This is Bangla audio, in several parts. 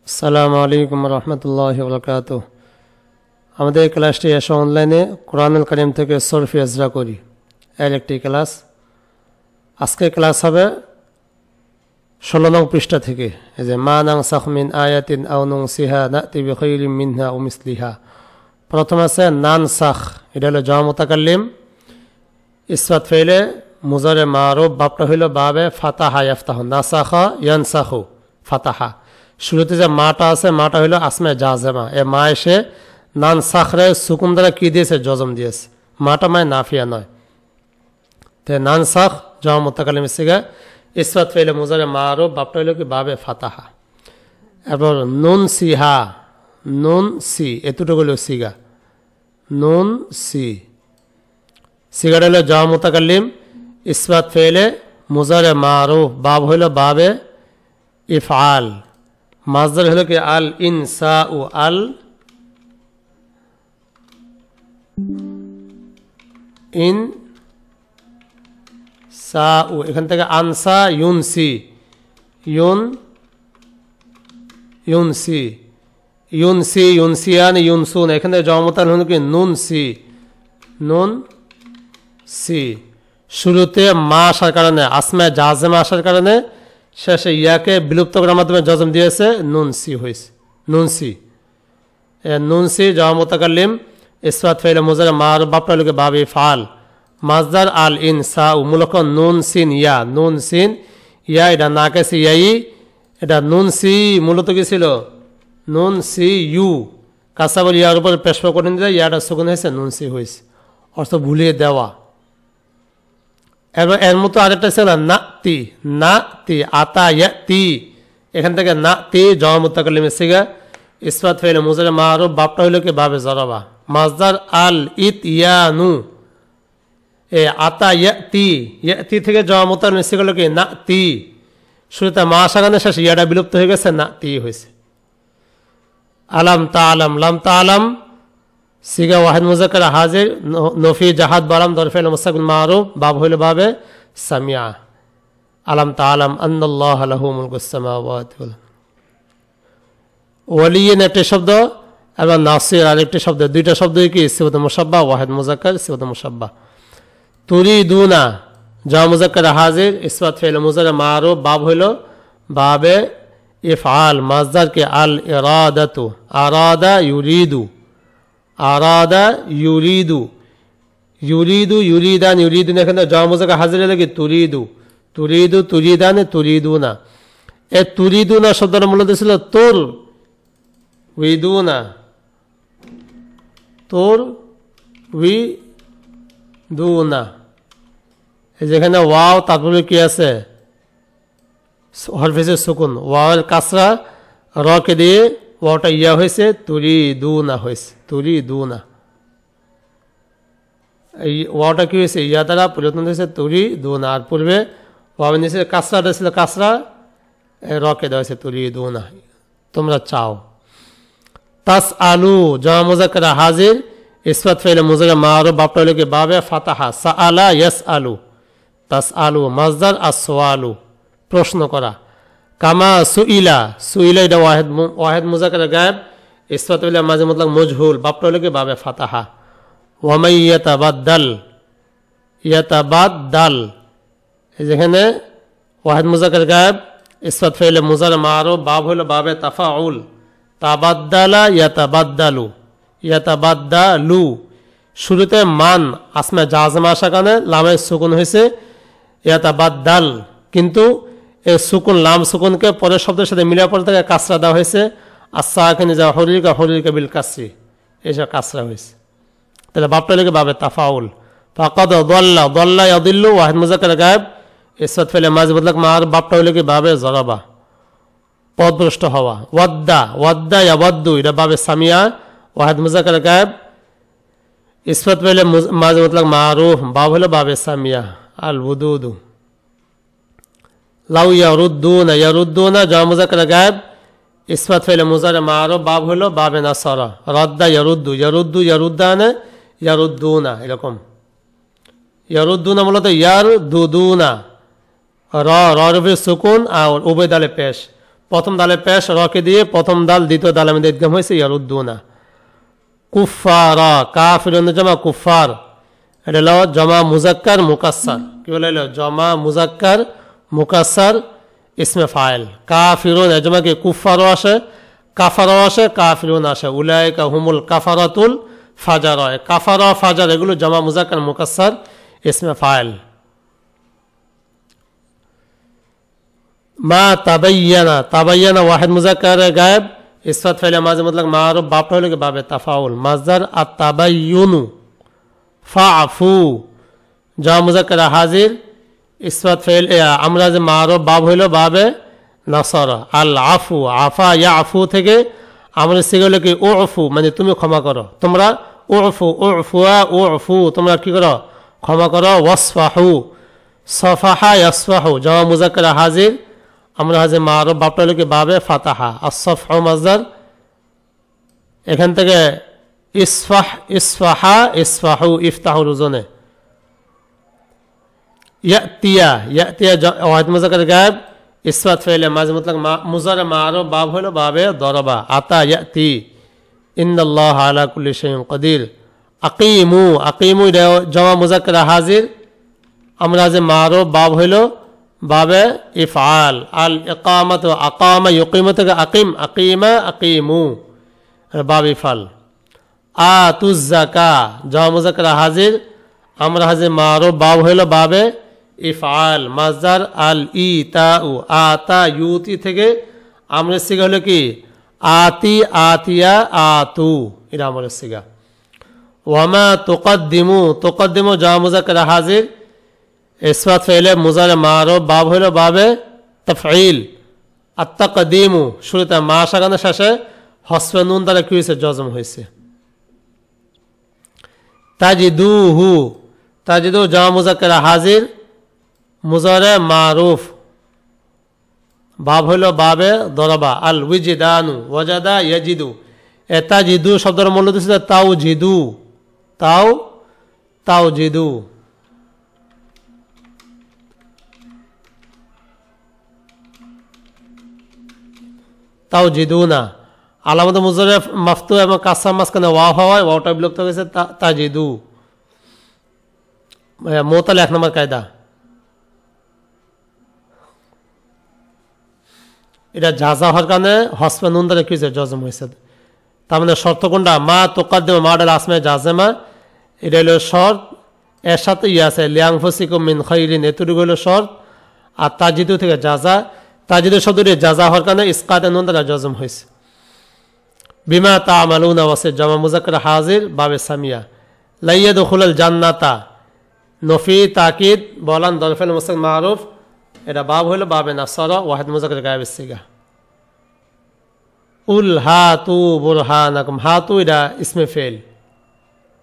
আসসালামু আলাইকুম রহমতুল্লাহি ওয়া বারাকাতুহু। আমাদের ক্লাসটি এসে অনলাইনে কোরআনুল কারীম থেকে সরফি আজরা করি এর একটি ক্লাস। আজকের ক্লাস হবে 16 নং পৃষ্ঠা থেকে। এই যে মা নানসাখ মিন আয়াতিন আও নুনসিহা নাতি বিখাইরিম মিনহা আও মিসলিহা। প্রথম আছে নানসাখ, এটা হলো জামা মুতাকাল্লিম, ইসবাত ফেলে মুজারে মারুফ, বাপটা হইল বাবে ফাতাহা ইয়াফতাহু, নাসাখা ইয়ানসাখু ফাতাহা। শুরুতে যে মাটা আছে, মাটা হইল আসমে জাজেমা। এ মা এসে নান সাখরে সুকুন দ্বারা কি দিয়েছে? জজম দিয়েছে। মাটা মায় নাফিয়া নয়। তো নান সাখ জামা মুতাকাল্লিম সিগা, ইসবাত ফেলে মুজারে মারুফ, বাপটা হইল কি বাবে ফাতাহা। এরপর নুন সিহা, নুন সি, এতটুকু হইল সিগা, নুন সি। সিগাটা হইল জামা মুতাকাল্লিম, ইসবাত ফেলে মুজারে মারুফ, বাব হইল বাবে ইফআল, মাজদার হলো কি আল ইনসা ও আল ইন সা ও, এখান থেকে আনসা ইউনসি, ইউনসি ইউনসি ইউনসিয়ান ইউনসুন, এখান থেকে জমতান হলো কি নুন সি, নুন সি। শুরুতে মা আসার কারণে, আসমে জাজেমা আসার কারণে শেষে ইয়াকে বিলুপ্ত করার মাধ্যমে জজম দিয়েছে, নুন সি হয়েছে, নুন সি। নুন সি জামা মুতাকাল্লিম, ইসবাত ফেলে মুজারে মারুফ, বাপটা হলো বাবে ফাল, মাজদার আল ইনসা ও, মূলত নুন সিন ইয়া, নুন সিন ইয়া, এটা নাকেসি ইয়াই, এটা নুন সি মূলত কি ছিল? নুন সি ইউ, কাসাবল ইয়ার উপর পেশফা করে দিলে ইয়াটা সুকুন হয়েছে, নুন সি হয়েছে, অর্থ ভুলিয়ে দেওয়া। এবার এর মতো আরেকটা ছিল নাতি, নাতি আতা ইয়াতি, এখান থেকে নাতি জামা মুতাকাল্লিম সিগা, ইসবাত ফেলে মুজারে মারুফ, বাপটা হইল কি বাবে জরাবা, মাজদার আল ইত ইয়ানু, এ আতা ইয়াতি, ইয়াতি থেকে জামা মুতাকাল্লিম সিগা হলো কি নাতি। শুরুতে মা সাগানে শেষে ইয়াটা বিলুপ্ত হয়ে গেছে, নাতি হয়েছে। আলাম তাআলাম, লাম তাআলাম সিগা ওয়াহিদ মুজাক্কার হাজির, নফি জাহাদ বালাম দরফেল মুস্তাকিল মারুফ, বাব হইল বাবে সামিয়া। আলাম তাআলাম আন্নাল্লাহা লাহু মুলকুস সামাওয়াতি ওয়াল আরদ। ওয়ালিয়িন একটি শব্দ এবং নাসির আরেকটি শব্দ, দুইটা শব্দই কি সিফাতুল মুশাব্বাহ, ওয়াহিদ মুজাক্কার সিফাতুল মুশাব্বাহ। তুরিদুনা জামা মুজাক্কার হাজির, ইসবাত ফেল মুজারে মারুফ, বাব হইল বাবে ইফআল, মাজদার কে আল ইরাদাতু, আরাদা ইউরিদু, আরাদা ইউরিদু, ইউরিদু ইউরিদান, ইউরিদুন এখানে জামা মুজাক্কার হাজির লাগে তুরিদু, তুরিদু তুরিদান তুরিদুনা। এ তুরিদুনা শব্দটা মূলত ছিল তোর উইদুনা, তোর উইদুনা। যেখানে ওয়াও তারপরে কি আছে? হরফে সুকুন, ওয়াওয়ের কাসরা, রকে দিয়ে ওয়াওটা ইয়া হয়েছে, তুরিদুনা হয়েছে, তুরিদুনা। এই ওয়াওটা কি হয়েছে? ইয়া দ্বারা পরিবর্তন হয়েছে তুরিদুনা। আর পূর্বে ওয়াওয়ের নিচে কাসরাটা ছিল, কাসরা রকে দেওয়া হয়েছে তুরিদুনা, তোমরা চাও। তাস আলু জামা মুজাক্কার হাজির, ইসবাত ফেলে মুজারে মারুফ, বাপটা হলো কি বাবে ফাতাহা, সাআলা ইয়াস আলু, তাস আলু মাজদার আসওয়ালু, প্রশ্ন করা। কামা সুইলা, সুইলা এটা ওয়াহিদ মুজাক্কার গায়েব, ইসবাত ফেলে মাঝে মুতলাক মজহুল, বাপটা হলো কি বাবে ফাতাহা। ওয়ামাই ইয়াতাবাদ্দাল, ইয়াতাবাদ্দাল, যেখানে ওয়াহিদ মুজাক্কার গায়েব, ইসবাত ফেলে মুজারে মারুফ, বাব হলো বাবে তাফাউল, তাবাদ্দালা ইয়াতাবাদ্দালু, ইয়াতাবাদ্দালু। শুরুতে মান আসমে জাজমা আসা কারণে লামে সুকুন হয়েছে ইয়াতাবাদ্দাল, কিন্তু এই সুকুন লাম সুকুনকে পরের শব্দের সাথে মিলিয়ে পরে থেকে কাসরা দেওয়া হয়েছে, আসা এখানে যা হরিকা হরিকা বিল কাসরি, এইসব কাসরা হয়েছে। তাহলে বাপটা লেগে বাবে তাফাউল। ফাকাদ দল্লা, দল্লা ইয়াদিল্লু, ওয়াহিদ মুজাক্কার গায়েব, ইসবাত ফেলে মাঝ বদলাক মার, বাপটা হইলে কি বাবে জরাবা, পদভ্রষ্ট হওয়া। ওয়াদ্দা, ওয়াদ্দা ইয়াওয়াদ্দু, এটা বাবে সামিয়া, ওয়াহিদ মুজাক্কার গায়েব, ইসবাত ফেলে মাঝ বদলাক মারুফ, বাব হলো বাবে সামিয়া, আল উদুদু। লাউ ইয়ারুদ্দুনা, ইয়ারুদ্দুনা জামা মুজাক্কার গায়েব, ইসবাত ফেলে মুজারে মারুফ, বাব হলো বাবে নাসারা, রাদ্দা ইয়ারুদ্দু, ইয়ারুদ্দু ইয়ারুদ্দানে ইয়ারুদ্দুনা, এরকম। ইয়ারুদ্দুনা মূলত ইয়ারদুদুনা, র রফে সুকুন আর উভয় দালে পেশ, প্রথম দালে পেশ রকে দিয়ে প্রথম দাল দ্বিতীয় দালের মধ্যে ইদগাম হয়েছে ইয়ারুদ্দুনা। কুফারা কাফিরুন জমা কুফার, এটা হলো জমা মুজাক্কার মুকাসসার। কি বলে হলো জমা মুজাক্কার মুকাসসার ইসমে ফাইল। কাফিরুন জমা কি কুফারও আসে, কাফারও আসে, কাফিরুন আসে। উলাইকা হুমুল কাফারাতুল ফাজার, কাফারা ফাজার এগুলো জমা মুজাক্কার মুকাসসার ইসমে ফাইল। মা তাবাইয়ানা, তাবাইয়ানা ওয়াহিদ মুজাক্কার গায়েব, ইসফাত ফাইলে মাঝে মতলব মারুফ, বাপটা হলো কি বাবে তাফাউল। মাজদার আত তাবাইয়ুনু, ফাফু জমা মুজাক্কার হাজির, ইসফাত ফাইল আমরা যে মারুফ বাব হইল বাবে নাসরা। আল আফু, আফা ইয়াফু থেকে আমরা শিখলো কি উফু মানে তুমি ক্ষমা করো, তোমরা উফু, উফুয়া উফু তোমরা কি করো ক্ষমা করো। ওয়াসফাহু, সফাহা ইয়াসফাহু জমা মুজাক্কার হাজির, আমরা হাজির মারুফ, বাপটা হলো কি বাবে ফাতাহা। আসফহু মাজদার, এখান থেকে ইসফাহ, ইসফাহা, ইসফাহু ইফতাহুর ওজনে। ইয়াতিয়া, ইয়াতিয়া ওয়াহিদ মুজাক্কার গায়েব, ইসফাত ফাইলে মাঝে মতলব মুজারে মারুফ বাব হলো বাবে দরবা। আতা ইয়াতি, ইন্নাল্লাহা আলা কুল্লি শাইইন কাদির। আকিমু, আকিমু জমা মুজাক্কার হাজির, আমরা যে মারুফ বাব হইল বাবে ইফআল। আল ইকামাত আকামা ইউকিমু থেকে আকিম, আকিমা আকিমু বাব ইফআল। আতুজ যাকা জমা মুজাক্কার হাজির, আমরা হাজির মারুফ বাব হইল বাবে ইফআল। মাজদার আল ইতাউ, আতা ইউতি থেকে আমরা সিগা হলো কি আতি, আতিয়া, আতু এটা আমাদের সিগা। ওয়ামা তুকাদ্দিমু, তুকাদ্দিমু জমা মুজাক্কার হাজির, ইসফাত ফাইলে মুজারে মারুফ বাব হইল বাবে তাফঈল। আত-তাকদীমু শুরুতে মা সাগানের শেষে হসফে নুন দ্বারা কি হয়েছে জজম হয়েছে। তাজিদুহু, তাজিদু জমা মুজাক্কার হাজির, মুজারে মারুফ বাব হইল বাবে দরবা। আল উইজিদানু ওয়াজাদা ইয়াজিদু, এ তাজিদু শব্দের মূল্য দিচ্ছে তাও জিদু, তাও তাও জিদু। তাও জিদু না আলামত মুজারে মাফতু এবং কাসার মাঝখানে ওয়াও হওয়ায় ওয়াওটা বিলুপ্ত হয়েছে তাজিদু। মোতালে 1 নম্বর কায়দা, এটা জাজা হওয়ার কারণে হসফে নুন দ্বারা কি হয়েছে জজম হয়েছে। তার মানে শর্ত কোনটা মা তোকাদ্দিমু মাডাল আসমে জাজেমা, এটা হলো শর্ত, এর সাথে ইয়ে আছে লিয়াংফুসিকুম মিন খাইরিন এতটুকু হলো শর্ত। আর তাজিদু থেকে জাজা, তাজিদু শব্দটি জাজা হওয়ার কারণে ইসকাতে নুন দ্বারা জজম হয়েছে। বিমা তা'মালুনা ওয়াসে জমা মুজাক্কার হাজির বাবে সামিয়া। লাইয়াদখুলুল জান্নাতা নফি তাকিদ বলান দরফেল মুস্তাক মারুফ, এটা বাব হইল বাবে নাসরা ওয়াহিদ মুজাক্কার গায়েব সিগা। উল হাতু বুরহানাকুম, হাতু এটা ইসমে ফেল।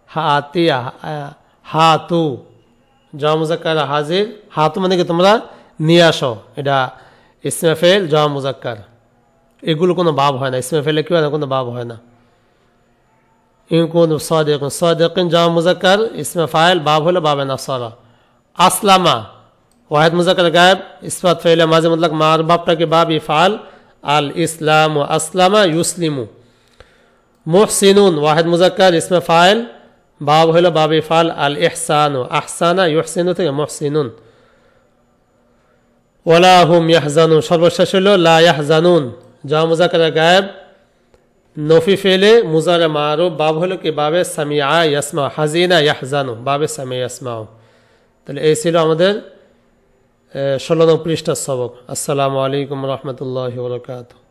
হাতিয়া, হাতু জমা মুজাক্কার হাজির, হাতু মানে কি তোমরা নিয়ে আসো, এটা ইসমে ফেল জমা মুজাক্কার। এগুলো কোনো বাব হয় না, ইসমে ফেলে কি হয় না, কোনো বাব হয় না। ইনকুন সাদিকুন, সাদিকিন জমা মুজাক্কার ইসমে ফাইল বাব হলো বাবে নাসরা। আসলামা ওয়াহিদ মুজাক্কার গায়েব, ইসফাত ফাইলে মাঝে মতলব মার বাপটা কি বাব ইফআল। আল ইসলাম আসলামা ইউসলিমু। মুহসিনুন ওয়াহিদ মুজাক্কার ইসমে ফাইল বাব হইল বাব ইফআল। আল ইহসানু আহসানা ইউহসিনু থেকে মুহসিনুন। ওয়ালা হুম ইয়াহজানুন সর্বশেষ হইল লা ইয়াহজানুন জমা মুজাক্কার গায়েব, নফি ফেলে মুজারে মারুফ বাব হলো কি বাবে সামিআ ইয়াসমা, হাজিনা ইয়াহজানু বাবে সামিআ ইয়াসমাউ। তাহলে এই ছিল আমাদের 16 নং পৃষ্ঠার সবক। আসসালামু আলাইকুম রহমতুল্লাহি ওয়া বারাকাতুহু।